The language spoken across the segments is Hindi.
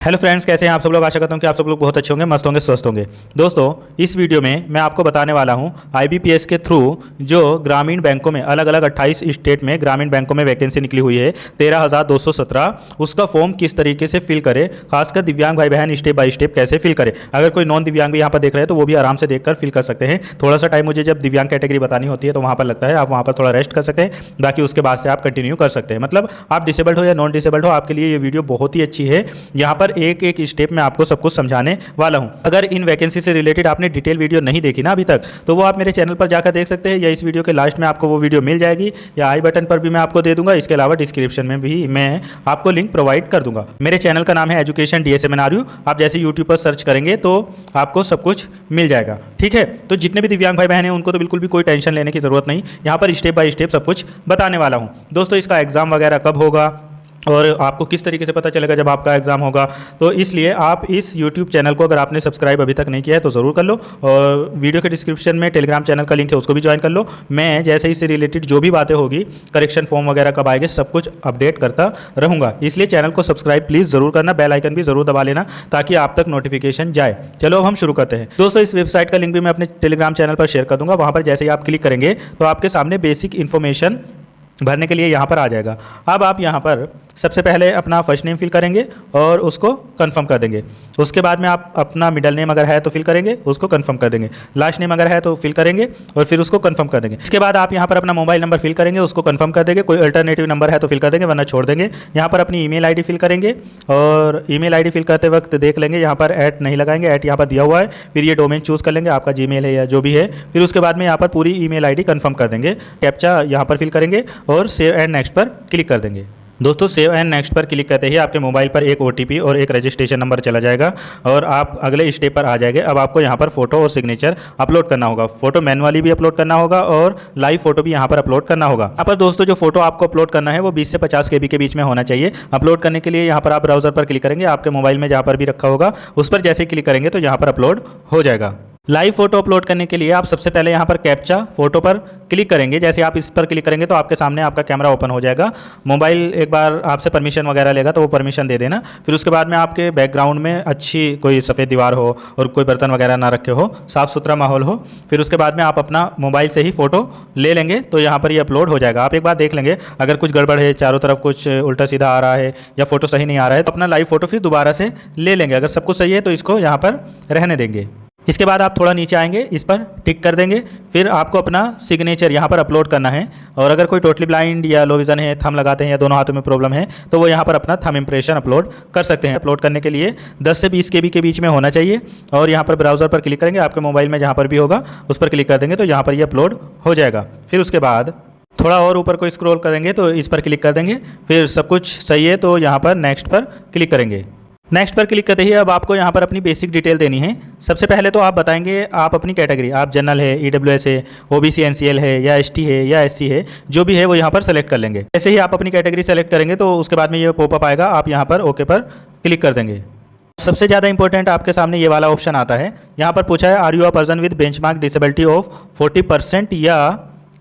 हेलो फ्रेंड्स, कैसे हैं आप सब लोग। आशा करता हूं कि आप सब लोग बहुत अच्छे होंगे, मस्त होंगे, स्वस्थ होंगे। दोस्तों, इस वीडियो में मैं आपको बताने वाला हूं आईबीपीएस के थ्रू जो ग्रामीण बैंकों में अलग अलग 28 स्टेट में ग्रामीण बैंकों में वैकेंसी निकली हुई है 13,217, उसका फॉर्म किस तरीके से फिल करें, खासकर दिव्यांग भाई बहन स्टेप बाय स्टेप कैसे फिल करें। अगर कोई नॉन दिव्यांग भी यहाँ पर देख रहे हैं तो वो भी आराम से देखकर फिल कर सकते हैं। थोड़ा सा टाइम मुझे जब दिव्यांग कैटेगरी बतानी होती है तो वहाँ पर लगता है, आप वहाँ पर थोड़ा रेस्ट कर सकते हैं, बाकी उसके बाद से आप कंटिन्यू कर सकते हैं। मतलब आप डिसेबल्ड हो या नॉन डिसेबल्ड हो, आपके लिए ये वीडियो बहुत ही अच्छी है। यहाँ पर एक एक स्टेप मैं आपको सब कुछ समझाने वाला हूं। अगर इन वैकेंसी से रिलेटेड आपने डिटेल वीडियो नहीं देखी ना अभी तक, तो वो आप मेरे चैनल पर जाकर देख सकते हैं, या इस वीडियो के लास्ट में आपको वो वीडियो मिल जाएगी, या आई बटन पर भी मैं आपको दे दूंगा। इसके अलावा डिस्क्रिप्शन में भी मैं आपको लिंक प्रोवाइड कर दूंगा। मेरे चैनल का नाम है एजुकेशन DSMNRU। आप जैसे यूट्यूब पर सर्च करेंगे तो आपको सब कुछ मिल जाएगा, ठीक है। तो जितने भी दिव्यांग भाई बहन हैं उनको तो बिल्कुल भी कोई टेंशन लेने की जरूरत नहीं, यहाँ पर स्टेप बाय स्टेप सब कुछ बताने वाला हूँ। दोस्तों, इसका एग्जाम वगैरह कब होगा और आपको किस तरीके से पता चलेगा जब आपका एग्ज़ाम होगा, तो इसलिए आप इस YouTube चैनल को अगर आपने सब्सक्राइब अभी तक नहीं किया है तो ज़रूर कर लो, और वीडियो के डिस्क्रिप्शन में टेलीग्राम चैनल का लिंक है, उसको भी ज्वाइन कर लो। मैं जैसे इससे रिलेटेड जो भी बातें होगी, करेक्शन फॉर्म वगैरह कब आएंगे, सब कुछ अपडेट करता रहूँगा। इसलिए चैनल को सब्सक्राइब प्लीज़ ज़रूर करना, बेल आइकन भी ज़रूर दबा लेना ताकि आप तक नोटिफिकेशन जाए। चलो अब हम शुरू करते हैं। दोस्तों, इस वेबसाइट का लिंक भी मैं अपने टेलीग्राम चैनल पर शेयर कर दूँगा। वहाँ पर जैसे ही आप क्लिक करेंगे तो आपके सामने बेसिक इन्फॉर्मेशन भरने के लिए यहाँ पर आ जाएगा। अब आप यहाँ पर सबसे पहले अपना फर्स्ट नेम फिल करेंगे और उसको कंफर्म कर देंगे। उसके बाद में आप अपना मिडिल नेम अगर है तो फिल करेंगे, उसको कंफर्म कर देंगे। लास्ट नेम अगर है तो फिल करेंगे और फिर उसको कंफर्म कर देंगे। इसके बाद आप यहाँ पर अपना मोबाइल नंबर फिल करेंगे, उसको कंफर्म कर देंगे। कोई अल्टरनेटिव नंबर है तो फिल कर देंगे, वरना छोड़ देंगे। यहाँ पर अपनी ईमेल आईडी फिल करेंगे, और ईमेल आईडी फिल करते वक्त देख लेंगे यहाँ पर ऐट नहीं लगाएंगे, ऐट यहाँ पर दिया हुआ है। फिर ये डोमेन चूज़ कर लेंगे, आपका जीमेल है या जो भी है। फिर उसके बाद में यहाँ पर पूरी ईमेल आईडी कंफर्म कर देंगे। कैप्चा यहाँ पर फिल करेंगे और सेव एंड नेक्स्ट पर क्लिक कर देंगे। दोस्तों, सेव एंड नेक्स्ट पर क्लिक करते ही आपके मोबाइल पर एक OTP और एक रजिस्ट्रेशन नंबर चला जाएगा और आप अगले स्टेप पर आ जाएंगे। अब आपको यहाँ पर फोटो और सिग्नेचर अपलोड करना होगा। फोटो मैनुअली भी अपलोड करना होगा और लाइव फोटो भी यहाँ पर अपलोड करना होगा। यहाँ पर दोस्तों जो फोटो आपको अपलोड करना है वो 20 से 50 KB के बीच में होना चाहिए। अपलोड करने के लिए यहाँ पर आप ब्राउजर पर क्लिक करेंगे, आपके मोबाइल में जहाँ पर भी रखा होगा उस पर जैसे ही क्लिक करेंगे तो यहाँ पर अपलोड हो जाएगा। लाइव फोटो अपलोड करने के लिए आप सबसे पहले यहाँ पर कैप्चा फोटो पर क्लिक करेंगे। जैसे आप इस पर क्लिक करेंगे तो आपके सामने आपका कैमरा ओपन हो जाएगा। मोबाइल एक बार आपसे परमिशन वगैरह लेगा तो वो परमिशन दे देना। फिर उसके बाद में आपके बैकग्राउंड में अच्छी कोई सफ़ेद दीवार हो और कोई बर्तन वगैरह ना रखे हो, साफ़ सुथरा माहौल हो। फिर उसके बाद में आप अपना मोबाइल से ही फ़ोटो ले लेंगे तो यहाँ पर ये अपलोड हो जाएगा। आप एक बार देख लेंगे, अगर कुछ गड़बड़ है, चारों तरफ कुछ उल्टा सीधा आ रहा है या फोटो सही नहीं आ रहा है, तो अपना लाइव फोटो फिर दोबारा से ले लेंगे। अगर सब कुछ सही है तो इसको यहाँ पर रहने देंगे। इसके बाद आप थोड़ा नीचे आएंगे, इस पर टिक कर देंगे। फिर आपको अपना सिग्नेचर यहाँ पर अपलोड करना है, और अगर कोई टोटली ब्लाइंड या लो विजन है, थंब लगाते हैं या दोनों हाथों में प्रॉब्लम है, तो वो यहाँ पर अपना थंब इंप्रेशन अपलोड कर सकते हैं। अपलोड करने के लिए 10 से 20 KB के बीच में होना चाहिए, और यहाँ पर ब्राउज़र पर क्लिक करेंगे, आपके मोबाइल में जहाँ पर भी होगा उस पर क्लिक कर देंगे तो यहाँ पर ये अपलोड हो जाएगा। फिर उसके बाद थोड़ा और ऊपर को स्क्रॉल करेंगे तो इस पर क्लिक कर देंगे। फिर सब कुछ सही है तो यहाँ पर नेक्स्ट पर क्लिक करेंगे। नेक्स्ट पर क्लिक करते ही अब आपको यहाँ पर अपनी बेसिक डिटेल देनी है। सबसे पहले तो आप बताएंगे आप अपनी कैटेगरी, आप जनरल है, EWS है, OBC NCL है, या ST है या SC है, जो भी है वो यहाँ पर सेलेक्ट कर लेंगे। जैसे ही आप अपनी कैटेगरी सेलेक्ट करेंगे तो उसके बाद में ये पॉपअप आएगा, आप यहाँ पर ओके पर क्लिक कर देंगे। सबसे ज़्यादा इंपॉर्टेंट आपके सामने ये वाला ऑप्शन आता है। यहाँ पर पूछा है are you a person with benchmark disability of 40% या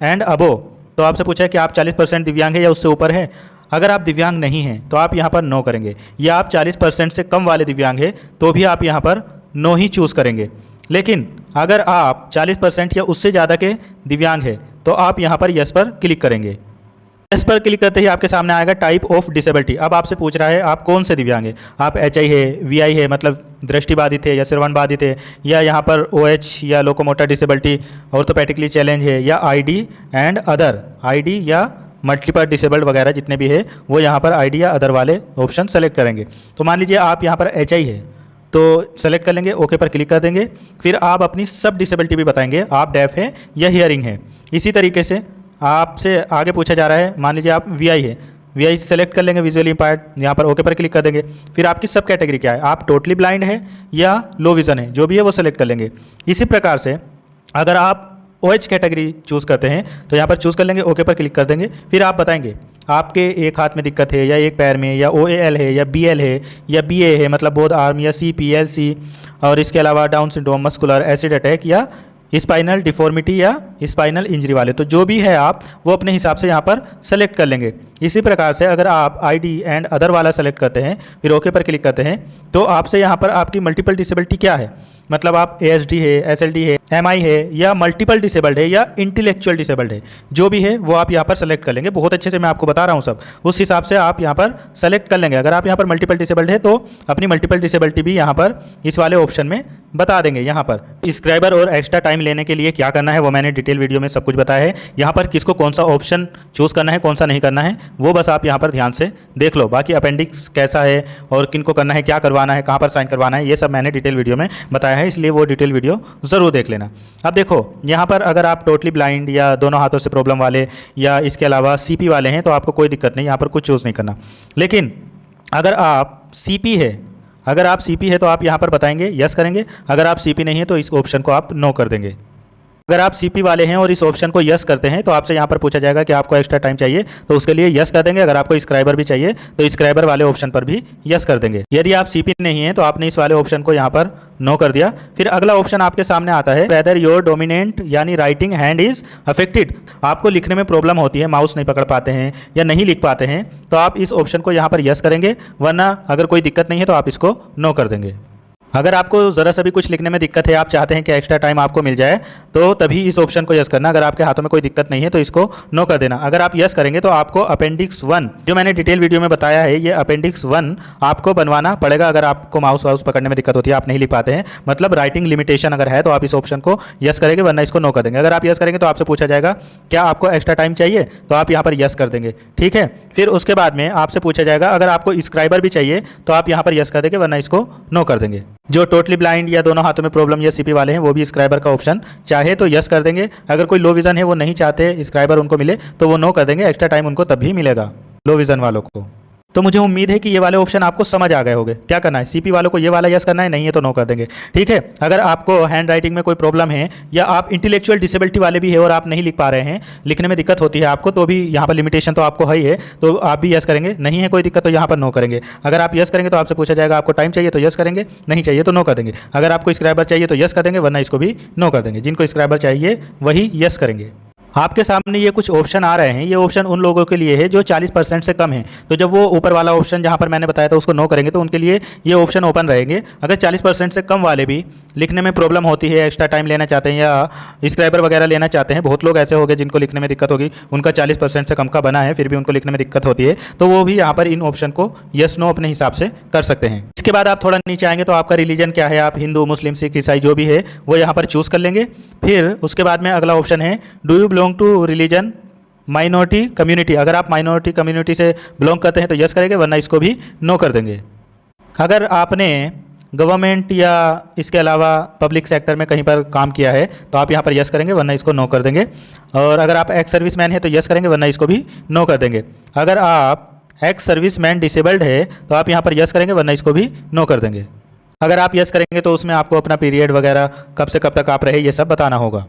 एंड अबो। तो आपसे पूछा है कि आप 40% दिव्यांग है या उससे ऊपर है। अगर आप दिव्यांग नहीं हैं तो आप यहाँ पर नो करेंगे, या आप 40% से कम वाले दिव्यांग हैं तो भी आप यहाँ पर नो ही चूज़ करेंगे। लेकिन अगर आप 40% या उससे ज़्यादा के दिव्यांग हैं तो आप यहाँ पर यस पर क्लिक करेंगे। यस पर क्लिक करते ही आपके सामने आएगा टाइप ऑफ डिसेबिलिटी। अब आपसे पूछ रहा है आप कौन से दिव्यांग हैं। आप HI है, VI है मतलब दृष्टिबाधित है या श्रवण बाधित है, या यहाँ पर OH या लोकोमोटर डिसेबिलिटी ऑर्थोपेडिकली चैलेंज है, या ID एंड अदर, ID या मल्टीपल डिसेबल्ड वगैरह जितने भी है वो यहाँ पर ID या अदर वाले ऑप्शन सेलेक्ट करेंगे। तो मान लीजिए आप यहाँ पर HI है तो सेलेक्ट कर लेंगे, ओके पर क्लिक कर देंगे। फिर आप अपनी सब डिसेबिलिटी भी बताएंगे, आप डेफ है या हियरिंग है। इसी तरीके से आपसे आगे पूछा जा रहा है, मान लीजिए आप VI है, VI सेलेक्ट कर लेंगे, विजुअली इंपैर्ड, यहाँ पर ओके पर क्लिक कर देंगे। फिर आपकी सब कैटेगरी क्या है, आप टोटली ब्लाइंड है या लो विजन है, जो भी है वो सेलेक्ट कर लेंगे। इसी प्रकार से अगर आप OH कैटेगरी चूज़ करते हैं तो यहाँ पर चूज़ कर लेंगे, ओके पर क्लिक कर देंगे। फिर आप बताएंगे आपके एक हाथ में दिक्कत है या एक पैर में, या OAL है या BL है या BA है मतलब बोथ आर्म, या CPLC, और इसके अलावा down syndrome, muscular acid attack, या स्पाइनल डिफॉर्मिटी या स्पाइनल इंजरी वाले। तो जो भी है आप वो अपने हिसाब से यहाँ पर सेलेक्ट कर लेंगे। इसी प्रकार से अगर आप ID एंड अदर वाला सेलेक्ट करते हैं, फिर ओके पर क्लिक करते हैं, तो आपसे यहाँ पर आपकी मल्टीपल डिसेबिलिटी क्या है, मतलब आप ASD है, SLD है, MI है, या मल्टीपल डिसेबल्ड है, या इंटेलेक्चुअल डिसेबल्ड है, जो भी है वो आप यहाँ पर सेलेक्ट कर लेंगे। बहुत अच्छे से मैं आपको बता रहा हूँ सब, उस हिसाब से आप यहाँ पर सेलेक्ट कर लेंगे। अगर आप यहाँ पर मल्टीपल डिसेबल्ड है तो अपनी मल्टीपल डिसेबिलिटी भी यहाँ पर इस वाले ऑप्शन में बता देंगे। यहाँ पर सब्सक्राइबर और एक्स्ट्रा टाइम लेने के लिए क्या करना है वो मैंने डिटेल वीडियो में सब कुछ बताया है। यहाँ पर किसको कौन सा ऑप्शन चूज़ करना है, कौन सा नहीं करना है, वो बस आप यहाँ पर ध्यान से देख लो। बाकी अपेंडिक्स कैसा है और किन को करना है, क्या करवाना है, कहाँ पर साइन करवाना है, ये सब मैंने डिटेल वीडियो में बताया है, इसलिए वो डिटेल वीडियो ज़रूर देख लेना। अब देखो यहाँ पर अगर आप टोटली ब्लाइंड या दोनों हाथों से प्रॉब्लम वाले या इसके अलावा CP वाले हैं तो आपको कोई दिक्कत नहीं, यहाँ पर कुछ चूज़ नहीं करना। लेकिन अगर आप CP है, अगर आप CP है तो आप यहाँ पर बताएंगे यस करेंगे, अगर आप CP नहीं है तो इस ऑप्शन को आप नो कर देंगे। अगर आप CP वाले हैं और इस ऑप्शन को यस करते हैं तो आपसे यहाँ पर पूछा जाएगा कि आपको एक्स्ट्रा टाइम चाहिए, तो उसके लिए यस कर देंगे। अगर आपको स्क्राइबर भी चाहिए तो स्क्राइबर वाले ऑप्शन पर भी यस कर देंगे। यदि आप CP नहीं है तो आपने इस वाले ऑप्शन को यहाँ पर नो कर दिया। फिर अगला ऑप्शन आपके सामने आता है, वेदर योर डोमिनेंट यानी राइटिंग हैंड इज अफेक्टेड, आपको लिखने में प्रॉब्लम होती है, माउस नहीं पकड़ पाते हैं या नहीं लिख पाते हैं, तो आप इस ऑप्शन को यहाँ पर यस करेंगे, वरना अगर कोई दिक्कत नहीं है तो आप इसको नो कर देंगे। अगर आपको ज़रा सा भी कुछ लिखने में दिक्कत है, आप चाहते हैं कि एक्स्ट्रा टाइम आपको मिल जाए, तो तभी इस ऑप्शन को यस करना। अगर आपके हाथों में कोई दिक्कत नहीं है तो इसको नो कर देना। अगर आप यस करेंगे तो आपको अपेंडिक्स 1 जो मैंने डिटेल वीडियो में बताया है, ये अपेंडिक्स 1 आपको बनवाना पड़ेगा। अगर आपको माउस वाउस पकड़ने में दिक्कत होती है, आप नहीं लिख पाते हैं, मतलब राइटिंग लिमिटेशन अगर है, तो आप इस ऑप्शन को यस करेंगे, वरना इसको नो कर देंगे। अगर आप यस करेंगे तो आपसे पूछा जाएगा क्या आपको एक्स्ट्रा टाइम चाहिए, तो आप यहाँ पर यस कर देंगे, ठीक है। फिर उसके बाद में आपसे पूछा जाएगा अगर आपको स्क्राइबर भी चाहिए तो आप यहाँ पर यस कर देंगे, वरना इसको नो कर देंगे। जो टोटली ब्लाइंड या दोनों हाथों में प्रॉब्लम या CP वाले हैं वो भी स्क्राइबर का ऑप्शन चाहे तो यस कर देंगे। अगर कोई लो विजन है, वो नहीं चाहते स्क्राइबर उनको मिले, तो वो नो कर देंगे, एक्स्ट्रा टाइम उनको तभी मिलेगा लो विजन वालों को। तो मुझे उम्मीद है कि ये वाले ऑप्शन आपको समझ आ गए होंगे। क्या करना है, CP वालों को ये वाला यस करना है, नहीं है तो नो कर देंगे, ठीक है। अगर आपको हैंड राइटिंग में कोई प्रॉब्लम है या आप इंटेलेक्चुअल डिसेबिलिटी वाले भी है और आप नहीं लिख पा रहे हैं, लिखने में दिक्कत होती है आपको, तो भी यहाँ पर लिमिटेशन तो आपको है ही है, तो आप भी यस करेंगे। नहीं है कोई दिक्कत तो यहाँ पर नो करेंगे। अगर आप यस करेंगे तो आपसे पूछा जाएगा आपको टाइम चाहिए तो यस करेंगे, नहीं चाहिए तो नो कर देंगे। अगर आपको स्क्राइबर चाहिए तो यस कर देंगे, वरना इसको भी नो कर देंगे। जिनको स्क्राइबर चाहिए वही यस करेंगे। आपके सामने ये कुछ ऑप्शन आ रहे हैं, ये ऑप्शन उन लोगों के लिए है जो 40% से कम है। तो जब वो ऊपर वाला ऑप्शन जहाँ पर मैंने बताया था उसको नो करेंगे तो उनके लिए ये ऑप्शन ओपन रहेंगे। अगर 40% से कम वाले भी लिखने में प्रॉब्लम होती है, एक्स्ट्रा टाइम लेना चाहते हैं या स्क्राइबर वगैरह लेना चाहते हैं, बहुत लोग ऐसे हो गए जिनको लिखने में दिक्कत होगी, उनका 40% से कम का बना है, फिर भी उनको लिखने में दिक्कत होती है, तो वो भी यहाँ पर इन ऑप्शन को यस नो अपने हिसाब से कर सकते हैं। इसके बाद आप थोड़ा नीचे आएंगे तो आपका रिलीजन क्या है, आप हिंदू, मुस्लिम, सिख, ईसाई जो भी है वो यहाँ पर चूज़ कर लेंगे। फिर उसके बाद में अगला ऑप्शन है, do you belong to religion minority community. अगर आप माइनॉरिटी कम्युनिटी से बिलोंग करते हैं तो यस करेंगे, वरना इसको भी नो कर देंगे। अगर आपने गवर्नमेंट या इसके अलावा पब्लिक सेक्टर में कहीं पर काम किया है तो आप यहाँ पर यस करेंगे, वरना इसको नो कर देंगे। और अगर आप एक्स सर्विसमैन है तो यस करेंगे, वरना इसको भी नो कर देंगे। अगर आप एक्स सर्विसमैन डिसेबल्ड है तो आप यहाँ पर यस करेंगे, वरना इसको भी नो कर देंगे। अगर आप यस करेंगे तो उसमें आपको अपना पीरियड वगैरह कब से कब तक आप रहे ये सब बताना होगा।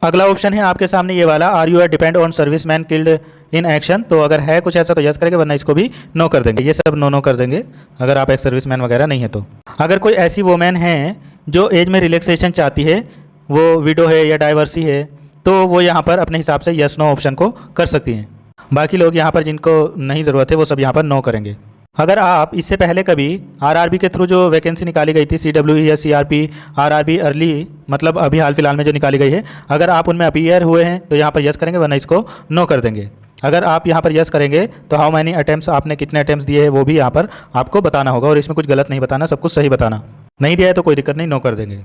अगला ऑप्शन है आपके सामने ये वाला, are you are depend on serviceman killed in action. तो अगर है कुछ ऐसा तो यस करेंगे, वरना इसको भी नो कर देंगे। ये सब नो कर देंगे अगर आप एक सर्विसमैन वगैरह नहीं है तो। अगर कोई ऐसी वोमेन है जो एज में रिलैक्सेशन चाहती है, वो विडो है या डाइवर्सी है, तो वो यहाँ पर अपने हिसाब से यस नो ऑप्शन को कर सकती हैं। बाकी लोग यहाँ पर जिनको नहीं ज़रूरत है वो सब यहाँ पर नो करेंगे। अगर आप इससे पहले कभी आरआरबी के थ्रू जो वैकेंसी निकाली गई थी, CWE या CRP, आरआरबी अर्ली, मतलब अभी हाल फिलहाल में जो निकाली गई है, अगर आप उनमें अपीयर हुए हैं तो यहाँ पर यस करेंगे, वरना इसको नो कर देंगे। अगर आप यहाँ पर यस करेंगे तो हाउ मैनी अटेम्प्ट्स, आपने कितने अटेम्प्ट्स दिए हैं वो भी यहाँ पर आपको बताना होगा, और इसमें कुछ गलत नहीं बताना, सब कुछ सही बताना। नहीं दिया है तो कोई दिक्कत नहीं, नो कर देंगे।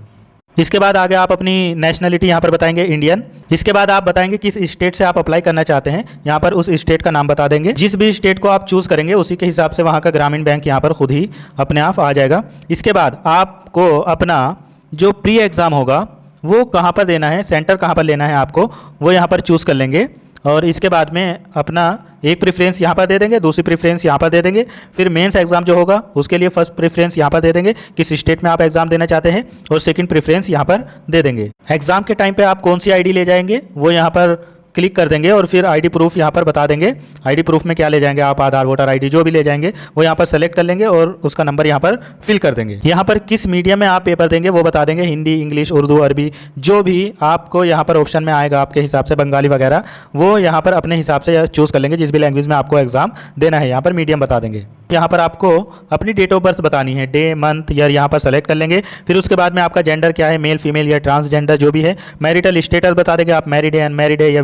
इसके बाद आगे आप अपनी नेशनलिटी यहाँ पर बताएंगे इंडियन। इसके बाद आप बताएंगे किस स्टेट से आप अप्लाई करना चाहते हैं, यहाँ पर उस स्टेट का नाम बता देंगे। जिस भी स्टेट को आप चूज़ करेंगे उसी के हिसाब से वहाँ का ग्रामीण बैंक यहाँ पर खुद ही अपने आप आ जाएगा। इसके बाद आपको अपना जो प्री एग्ज़ाम होगा वो कहाँ पर देना है, सेंटर कहाँ पर लेना है आपको, वो यहाँ पर चूज़ कर लेंगे। और इसके बाद में अपना एक प्रेफरेंस यहाँ पर दे देंगे, दूसरी प्रेफरेंस यहाँ पर दे देंगे। फिर मेंस एग्जाम जो होगा उसके लिए फर्स्ट प्रेफरेंस यहाँ पर दे देंगे किस स्टेट में आप एग्जाम देना चाहते हैं, और सेकंड प्रेफरेंस यहाँ पर दे देंगे। एग्जाम के टाइम पे आप कौन सी आईडी ले जाएंगे वो यहाँ पर क्लिक कर देंगे और फिर आईडी प्रूफ यहाँ पर बता देंगे। आईडी प्रूफ में क्या ले जाएंगे आप, आधार, वोटर आईडी जो भी ले जाएंगे वो यहाँ पर सेलेक्ट कर लेंगे और उसका नंबर यहाँ पर फिल कर देंगे। यहाँ पर किस मीडियम में आप पेपर देंगे वो बता देंगे, हिंदी, इंग्लिश, उर्दू, अरबी, जो भी आपको यहाँ पर ऑप्शन में आएगा आपके हिसाब से, बंगाली वगैरह, वो यहाँ पर अपने हिसाब से चूज़ कर लेंगे जिस भी लैंग्वेज में आपको एग्जाम देना है। यहाँ पर मीडियम बता देंगे। यहाँ पर आपको अपनी डेट ऑफ बर्थ बतानी है, डे, मंथ, ईयर यहाँ पर सेलेक्ट कर लेंगे। फिर उसके बाद में आपका जेंडर क्या है, मेल, फीमेल या ट्रांसजेंडर जो भी है। मैरिटल स्टेटस बता देंगे आप, मैरिड है, अनमैरिड है, या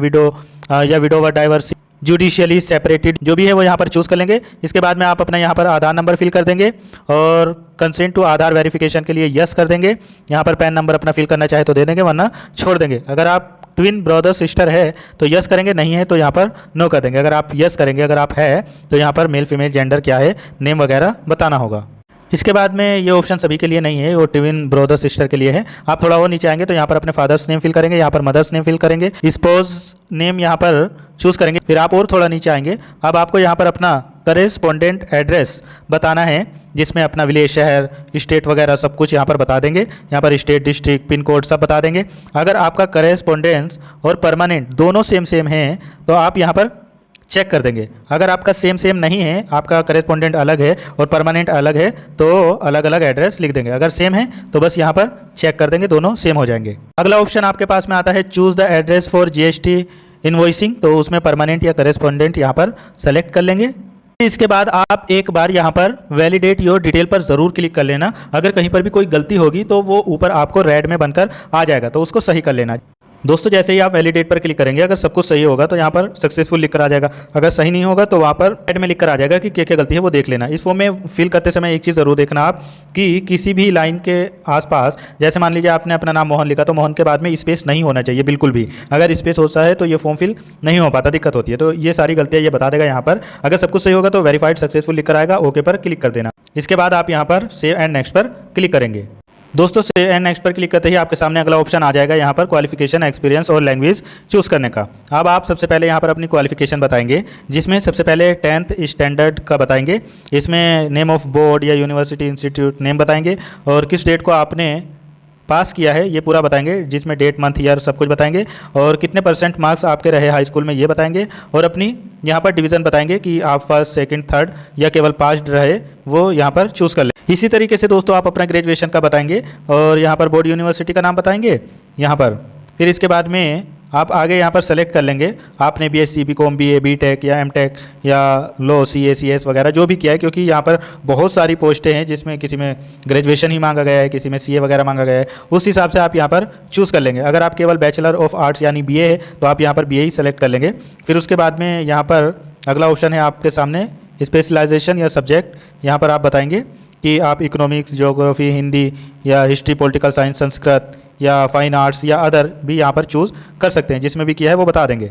विडोवर, डाइवर्स, जुडिशियली सेपरेटेड जो भी है वो यहाँ पर चूज़ कर लेंगे। इसके बाद में आप अपना यहाँ पर आधार नंबर फिल कर देंगे और कंसेंट टू आधार वेरिफिकेशन के लिए यस कर देंगे। यहाँ पर पैन नंबर अपना फिल करना चाहे तो दे देंगे, वरना छोड़ देंगे। अगर आप ट्विन ब्रदर सिस्टर है तो यस करेंगे, नहीं है तो यहाँ पर नो कर देंगे। अगर आप यस करेंगे, अगर आप है तो यहाँ पर मेल, फीमेल, जेंडर क्या है, नेम वगैरह बताना होगा। इसके बाद में ये ऑप्शन सभी के लिए नहीं है, वो ट्विन ब्रदर सिस्टर के लिए है। आप थोड़ा और नीचे आएंगे तो यहाँ पर अपने फादर्स नेम फिल करेंगे, यहाँ पर मदर्स नेम फिल करेंगे, स्पोज नेम यहाँ पर चूज़ करेंगे। फिर आप और थोड़ा नीचे आएंगे, अब आपको यहाँ पर अपना करेस्पोंडेंट एड्रेस बताना है जिसमें अपना विलेज, शहर, स्टेट वगैरह सब कुछ यहाँ पर बता देंगे। यहाँ पर स्टेट, डिस्ट्रिक्ट, पिन कोड सब बता देंगे। अगर आपका करेस्पोंडेंस और परमानेंट दोनों सेम हैं तो आप यहाँ पर चेक कर देंगे। अगर आपका सेम नहीं है, आपका करेस्पोंडेंट अलग है और परमानेंट अलग है, तो अलग अलग एड्रेस लिख देंगे। अगर सेम है तो बस यहाँ पर चेक कर देंगे, दोनों सेम हो जाएंगे। अगला ऑप्शन आपके पास में आता है choose the address for GST invoicing, तो उसमें परमानेंट या करेस्पोंडेंट यहाँ पर सेलेक्ट कर लेंगे। इसके बाद आप एक बार यहाँ पर वैलिडेट योर डिटेल पर ज़रूर क्लिक कर लेना। अगर कहीं पर भी कोई गलती होगी तो वो ऊपर आपको रेड में बनकर आ जाएगा, तो उसको सही कर लेना। दोस्तों जैसे ही आप वैलिडेट पर क्लिक करेंगे, अगर सब कुछ सही होगा तो यहाँ पर सक्सेसफुल लिख कर आ जाएगा। अगर सही नहीं होगा तो वहाँ पर रेड में लिख कर आ जाएगा कि क्या क्या गलती है वो देख लेना। इस फॉर्म में फिल करते समय एक चीज़ ज़रूर देखना आप कि किसी भी लाइन के आसपास, जैसे मान लीजिए आपने अपना नाम मोहन लिखा तो मोहन के बाद में स्पेस नहीं होना चाहिए बिल्कुल भी। अगर स्पेस होता है तो ये फॉर्म फिल नहीं हो पाता, दिक्कत होती है। तो ये सारी गलतियाँ ये बता देगा यहाँ पर। अगर सब कुछ सही होगा तो वेरीफाइड सक्सेसफुल लिख कर आएगा, ओके पर क्लिक कर देना। इसके बाद आप यहाँ पर सेव एंड नेक्स्ट पर क्लिक करेंगे। दोस्तों सेव एंड नेक्स्ट पर क्लिक करते ही आपके सामने अगला ऑप्शन आ जाएगा यहाँ पर क्वालिफिकेशन, एक्सपीरियंस और लैंग्वेज चूज़ करने का। अब आप सबसे पहले यहाँ पर अपनी क्वालिफिकेशन बताएंगे, जिसमें सबसे पहले 10th स्टैंडर्ड का बताएंगे। इसमें नेम ऑफ बोर्ड या यूनिवर्सिटी, इंस्टीट्यूट नेम बताएंगे और किस डेट को आपने पास किया है ये पूरा बताएंगे, जिसमें डेट, मंथ, ईयर सब कुछ बताएंगे और कितने % मार्क्स आपके रहे हाई स्कूल में ये बताएंगे और अपनी यहाँ पर डिवीज़न बताएंगे कि आप फर्स्ट, सेकंड, थर्ड या केवल पास रहे वो यहाँ पर चूज़ कर लें। इसी तरीके से दोस्तों आप अपना ग्रेजुएशन का बताएंगे और यहाँ पर बोर्ड, यूनिवर्सिटी का नाम बताएंगे यहाँ पर। फिर इसके बाद में आप आगे यहाँ पर सेलेक्ट कर लेंगे आपने बीएससी, बीकॉम, बीए, बीटेक या एमटेक या लो, सीए, सीएस वगैरह जो भी किया है, क्योंकि यहाँ पर बहुत सारी पोस्टें हैं जिसमें किसी में ग्रेजुएशन ही मांगा गया है, किसी में सीए वगैरह मांगा गया है। उस हिसाब से आप यहाँ पर चूज़ कर लेंगे। अगर आप केवल बैचलर ऑफ आर्ट्स यानी बीए है तो आप यहाँ पर बीए ही सेलेक्ट कर लेंगे। फिर उसके बाद में यहाँ पर अगला ऑप्शन है आपके सामने स्पेशलाइजेशन या सब्जेक्ट। यहाँ पर आप बताएंगे कि आप इकोनॉमिक्स, ज्योग्राफी, हिंदी या हिस्ट्री, पॉलिटिकल साइंस, संस्कृत या फाइन आर्ट्स या अदर भी यहाँ पर चूज़ कर सकते हैं। जिसमें भी किया है वो बता देंगे।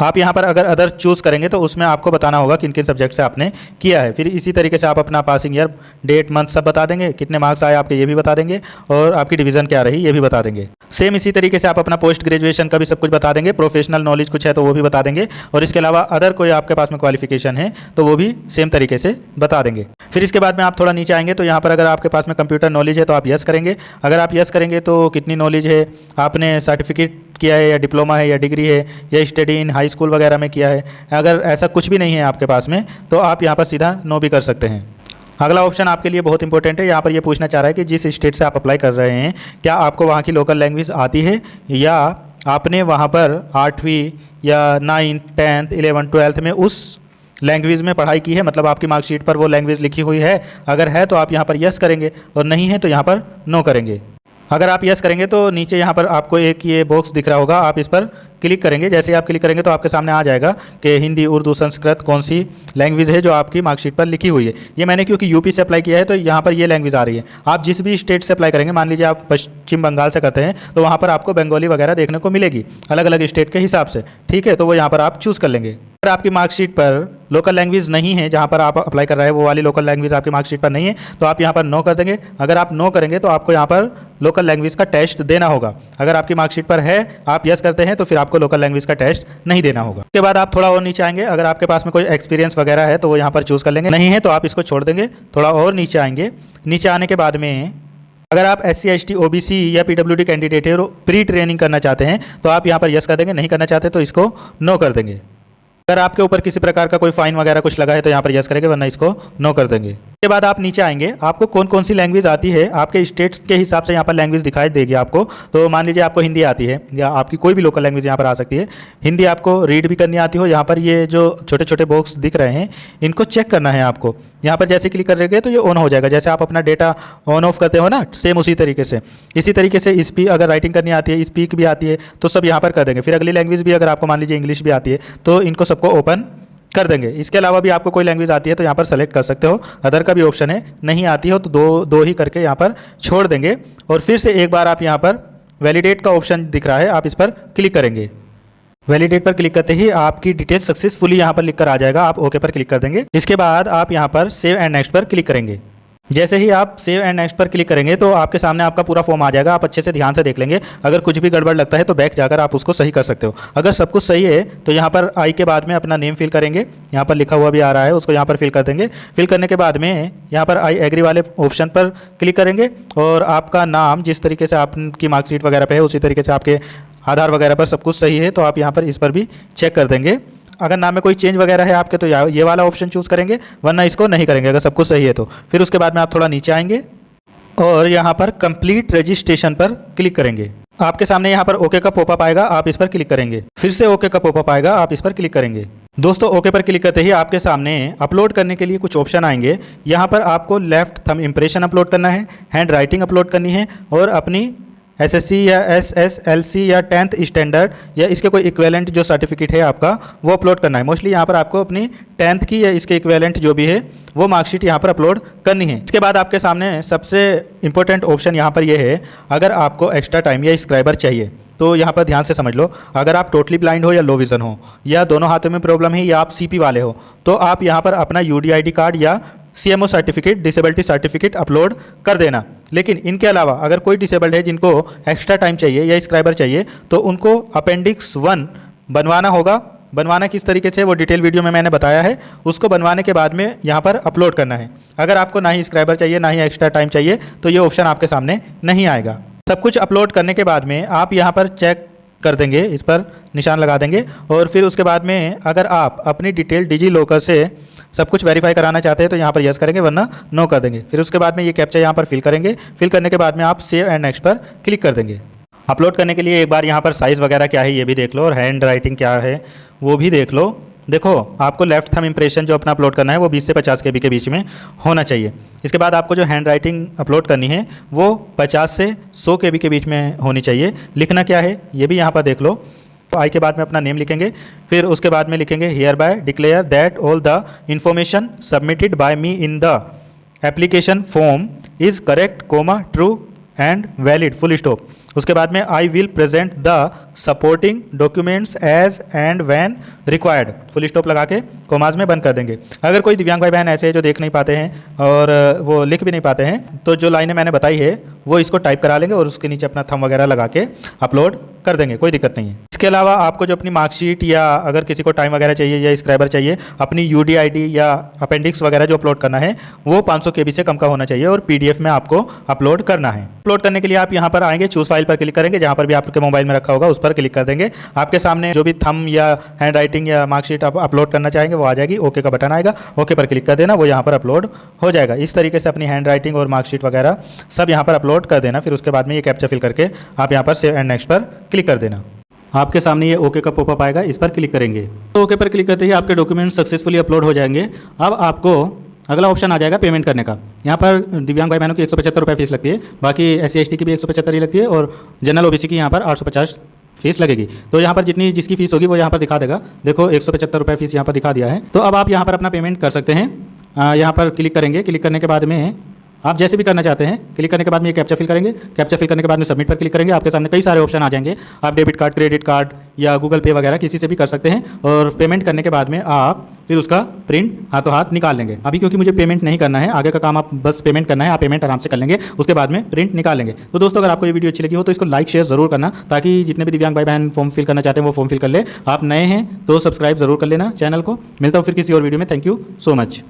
आप यहाँ पर अगर अदर चूज़ करेंगे तो उसमें आपको बताना होगा किन किन सब्जेक्ट से आपने किया है। फिर इसी तरीके से आप अपना पासिंग ईयर, डेट, मंथ सब बता देंगे, कितने मार्क्स आए आपके ये भी बता देंगे और आपकी डिवीज़न क्या रही ये भी बता देंगे। सेम इसी तरीके से आप अपना पोस्ट ग्रेजुएशन का भी सब कुछ बता देंगे, प्रोफेशनल नॉलेज कुछ है तो वो भी बता देंगे और इसके अलावा अदर कोई आपके पास में क्वालिफिकेशन है तो वो भी सेम तरीके से बता देंगे। फिर इसके बाद में आप थोड़ा नीचे आएंगे तो यहाँ पर अगर आपके पास में कंप्यूटर नॉलेज है तो आप यस करेंगे। अगर आप यस करेंगे तो कितनी नॉलेज है, आपने सर्टिफिकेट किया है या डिप्लोमा है या डिग्री है या स्टडी इन हाई स्कूल वगैरह में किया है। अगर ऐसा कुछ भी नहीं है आपके पास में तो आप यहाँ पर सीधा नो भी कर सकते हैं। अगला ऑप्शन आपके लिए बहुत इंपॉर्टेंट है। यहाँ पर ये पूछना चाह रहा है कि जिस स्टेट से आप अप्लाई कर रहे हैं क्या आपको वहाँ की लोकल लैंग्वेज आती है या आपने वहाँ पर 8वीं या 9th, 10th, 11th, 12th में उस लैंग्वेज में पढ़ाई की है, मतलब आपकी मार्कशीट पर वो लैंग्वेज लिखी हुई है। अगर है तो आप यहाँ पर यस करेंगे और नहीं है तो यहाँ पर नो करेंगे। अगर आप यस करेंगे तो नीचे यहाँ पर आपको एक ये बॉक्स दिख रहा होगा, आप इस पर क्लिक करेंगे। जैसे ही आप क्लिक करेंगे तो आपके सामने आ जाएगा कि हिंदी, उर्दू, संस्कृत कौन सी लैंग्वेज है जो आपकी मार्कशीट पर लिखी हुई है। ये मैंने क्योंकि यूपी से अप्लाई किया है तो यहाँ पर ये लैंग्वेज आ रही है। आप जिस भी स्टेट से अप्लाई करेंगे, मान लीजिए आप पश्चिम बंगाल से करते हैं तो वहाँ पर आपको बंगाली वगैरह देखने को मिलेगी अलग अलग स्टेट के हिसाब से, ठीक है। तो वो यहाँ पर आप चूज़ कर लेंगे। अगर आपकी मार्कशीट पर लोकल लैंग्वेज नहीं है, जहाँ पर आप अप्लाई कर रहे हैं वो वाली लोकल लैंग्वेज आपकी मार्कशीट पर नहीं है तो आप यहाँ पर नो कर देंगे। अगर आप नो करेंगे तो आपको यहाँ पर लोकल लैंग्वेज का टेस्ट देना होगा। अगर आपकी मार्कशीट पर है, आप यस करते हैं तो फिर आपको लोकल लैंग्वेज का टेस्ट नहीं देना होगा। उसके बाद आप थोड़ा और नीचे आएंगे। अगर आपके पास में कोई एक्सपीरियंस वगैरह है तो वो यहाँ पर चूज़ कर लेंगे, नहीं है तो आप इसको छोड़ देंगे। थोड़ा और नीचे आएंगे। नीचे आने के बाद में अगर आप SC ST OBC या PWD कैंडिडेट है और प्री ट्रेनिंग करना चाहते हैं तो आप यहाँ पर यस कर देंगे, नहीं करना चाहते तो इसको नो कर देंगे। अगर आपके ऊपर किसी प्रकार का कोई फाइन वगैरह कुछ लगा है तो यहाँ पर यस करेंगे, वरना इसको नो कर देंगे। उसके बाद आप नीचे आएंगे, आपको कौन कौन सी लैंग्वेज आती है आपके स्टेट्स के हिसाब से यहाँ पर लैंग्वेज दिखाई देगी आपको। तो मान लीजिए आपको हिंदी आती है या आपकी कोई भी लोकल लैंग्वेज यहाँ पर आ सकती है। हिंदी आपको रीड भी करनी आती हो, यहाँ पर ये जो छोटे छोटे बॉक्स दिख रहे हैं इनको चेक करना है आपको। यहाँ पर जैसे क्लिक करेंगे तो ये ऑन हो जाएगा, जैसे आप अपना डेटा ऑन ऑफ करते हो ना, सेम उसी तरीके से। इसी तरीके से स्पीक अगर राइटिंग करनी आती है, स्पीक भी आती है तो सब यहाँ पर कर देंगे। फिर अगली लैंग्वेज भी अगर आपको मान लीजिए इंग्लिश भी आती है तो इनको सबको ओपन कर देंगे। इसके अलावा भी आपको कोई लैंग्वेज आती है तो यहाँ पर सेलेक्ट कर सकते हो, अदर का भी ऑप्शन है। नहीं आती हो तो दो ही करके यहाँ पर छोड़ देंगे और फिर से एक बार आप यहाँ पर वैलिडेट का ऑप्शन दिख रहा है, आप इस पर क्लिक करेंगे। वैलिडेट पर क्लिक करते ही आपकी डिटेल सक्सेसफुली यहाँ पर लिख कर आ जाएगा, आप ओके पर क्लिक कर देंगे। इसके बाद आप यहाँ पर सेव एंड नेक्स्ट पर क्लिक करेंगे। जैसे ही आप सेव एंड नेक्स्ट पर क्लिक करेंगे तो आपके सामने आपका पूरा फॉर्म आ जाएगा। आप अच्छे से ध्यान से देख लेंगे, अगर कुछ भी गड़बड़ लगता है तो बैक जाकर आप उसको सही कर सकते हो। अगर सब कुछ सही है तो यहाँ पर आई के बाद में अपना नेम फिल करेंगे, यहाँ पर लिखा हुआ भी आ रहा है उसको यहाँ पर फिल कर देंगे। फिल करने के बाद में यहाँ पर आई एग्री वाले ऑप्शन पर क्लिक करेंगे और आपका नाम जिस तरीके से आपकी मार्कशीट वगैरह पे है उसी तरीके से आपके आधार वगैरह पर सब कुछ सही है तो आप यहाँ पर इस पर भी चेक कर देंगे। अगर नाम में कोई चेंज वगैरह है आपके तो ये वाला ऑप्शन चूज़ करेंगे, वरना इसको नहीं करेंगे अगर सब कुछ सही है तो। फिर उसके बाद में आप थोड़ा नीचे आएंगे और यहाँ पर कंप्लीट रजिस्ट्रेशन पर क्लिक करेंगे। आपके सामने यहाँ पर ओके का पॉपअप आएगा, आप इस पर क्लिक करेंगे। फिर से ओके का पॉपअप आएगा, आप इस पर क्लिक करेंगे। दोस्तों ओके पर क्लिक करते ही आपके सामने अपलोड करने के लिए कुछ ऑप्शन आएंगे। यहाँ पर आपको लेफ्ट थंब इम्प्रेशन अपलोड करना है, हैंड राइटिंग अपलोड करनी है और अपनी SSC या SSLC या 10th स्टैंडर्ड या इसके कोई इक्वेलेंट जो सर्टिफिकेट है आपका वो अपलोड करना है। मोस्टली यहाँ पर आपको अपनी 10th की या इसके इक्वेलेंट जो भी है वो मार्कशीट यहाँ पर अपलोड करनी है। इसके बाद आपके सामने सबसे इंपॉर्टेंट ऑप्शन यहाँ पर ये है, अगर आपको एक्स्ट्रा टाइम या स्क्राइबर चाहिए तो यहाँ पर ध्यान से समझ लो। अगर आप टोटली ब्लाइंड हो या लो विजन हो या दोनों हाथों में प्रॉब्लम है या आप CP वाले हो तो आप यहाँ पर अपना UDID कार्ड या CMO certificate, disability certificate upload कर देना। लेकिन इनके अलावा अगर कोई डिसेबल्ड है जिनको एक्स्ट्रा टाइम चाहिए या स्क्राइबर चाहिए तो उनको अपेंडिक्स 1 बनवाना होगा। बनवाना किस तरीके से वो डिटेल वीडियो में मैंने बताया है। उसको बनवाने के बाद में यहाँ पर अपलोड करना है। अगर आपको ना ही स्क्राइबर चाहिए ना ही एक्स्ट्रा टाइम चाहिए तो ये ऑप्शन आपके सामने नहीं आएगा। सब कुछ अपलोड करने के बाद में आप यहाँ पर चेक कर देंगे, इस पर निशान लगा देंगे और फिर उसके बाद में अगर आप अपनी डिटेल डिजी लॉकर से सब कुछ वेरीफाई कराना चाहते हैं तो यहाँ पर यस करेंगे, वरना नो कर देंगे। फिर उसके बाद में ये कैप्चा यहाँ पर फिल करेंगे। फिल करने के बाद में आप सेव एंड नेक्स्ट पर क्लिक कर देंगे। अपलोड करने के लिए एक बार यहाँ पर साइज़ वगैरह क्या है ये भी देख लो और हैंड राइटिंग क्या है वो भी देख लो। देखो आपको लेफ्ट थंब इम्प्रेशन जो अपना अपलोड करना है वो 20 से 50 KB के बीच में होना चाहिए। इसके बाद आपको जो हैंड राइटिंग अपलोड करनी है वो 50 से 100 KB के बीच में होनी चाहिए। लिखना क्या है ये भी यहाँ पर देख लो। आई के बाद में अपना नेम लिखेंगे, फिर उसके बाद में लिखेंगे hereby declare that all the information submitted by me in the application form is correct, true and valid, full stop. उसके बाद में I will present the supporting documents as and when required, full stop लगा के कोमाज में बंद कर देंगे। अगर कोई दिव्यांग भाई बहन ऐसे है जो देख नहीं पाते हैं और वो लिख भी नहीं पाते हैं तो जो लाइनें मैंने बताई है वो इसको टाइप करा लेंगे और उसके नीचे अपना थंब वगैरह लगा के अपलोड कर देंगे, कोई दिक्कत नहीं है। इसके अलावा आपको जो अपनी मार्कशीट या अगर किसी को टाइम वगैरह चाहिए या स्क्राइबर चाहिए, अपनी UDID या अपेंडिक्स वगैरह जो अपलोड करना है वो 500 KB से कम का होना चाहिए और PDF में आपको अपलोड करना है। अपलोड करने के लिए आप यहाँ पर आएंगे, चूज फाइल पर क्लिक करेंगे, जहाँ पर भी आपके मोबाइल में रखा होगा उस पर क्लिक कर देंगे। आपके सामने जो भी थंब या हैंड राइटिंग या मार्कशीट आप अपलोड करना चाहेंगे वो आ जाएगी। ओके का बटन आएगा, ओके पर क्लिक कर देना, वो यहाँ पर अपलोड हो जाएगा। इस तरीके से अपनी हैंड राइटिंग और मार्कशीट वगैरह सब यहाँ पर अपलोड कर देना। फिर उसके बाद में ये कैप्चा फिल करके आप यहाँ पर सेव एंड नेक्स्ट पर क्लिक कर देना। आपके सामने ये ओके का पॉपअप आएगा, इस पर क्लिक करेंगे तो ओके पर क्लिक करते ही आपके डॉक्यूमेंट सक्सेसफुली अपलोड हो जाएंगे। अब आपको अगला ऑप्शन आ जाएगा पेमेंट करने का। यहाँ पर दिव्यांग भाई बहनों की 175 रुपये फीस लगती है, बाकी SC ST की भी 175 ही लगती है और जनरल OBC की यहाँ पर 850 फीस लगेगी। तो यहाँ पर जितनी जिसकी फीस होगी वो यहाँ पर दिखा देगा। देखो 175 रुपये फीस यहाँ पर दिखा दिया है। तो अब आप यहाँ पर अपना पेमेंट कर सकते हैं। यहाँ पर क्लिक करेंगे, क्लिक करने के बाद में आप जैसे भी करना चाहते हैं, क्लिक करने के बाद में ये कैप्चा फिल करेंगे। कैप्चा फिल करने के बाद में सबमिट पर क्लिक करेंगे। आपके सामने कई सारे ऑप्शन आ जाएंगे। आप डेबिट कार्ड, क्रेडिट कार्ड या गूगल पे वगैरह किसी से भी कर सकते हैं और पेमेंट करने के बाद में आप फिर उसका प्रिंट हाथों हाथ निकाल लेंगे। अभी क्योंकि मुझे पेमेंट नहीं करना है, आगे का काम आप बस पेमेंट करना है, आप पेमेंट आराम से कर लेंगे, उसके बाद में प्रिंट निकाल लेंगे। तो दोस्तों अगर आपको ये वीडियो अच्छी लगी हो तो इसको लाइक शेयर जरूर करना, ताकि जितने भी दिव्यांग भाई बहन फॉर्म फिल करना चाहते हैं वो फॉर्म फिल कर ले। आप नए हैं तो सब्सक्राइब जरूर कर लेना चैनल को। मिलता हूँ फिर किसी और वीडियो में। Thank you so much.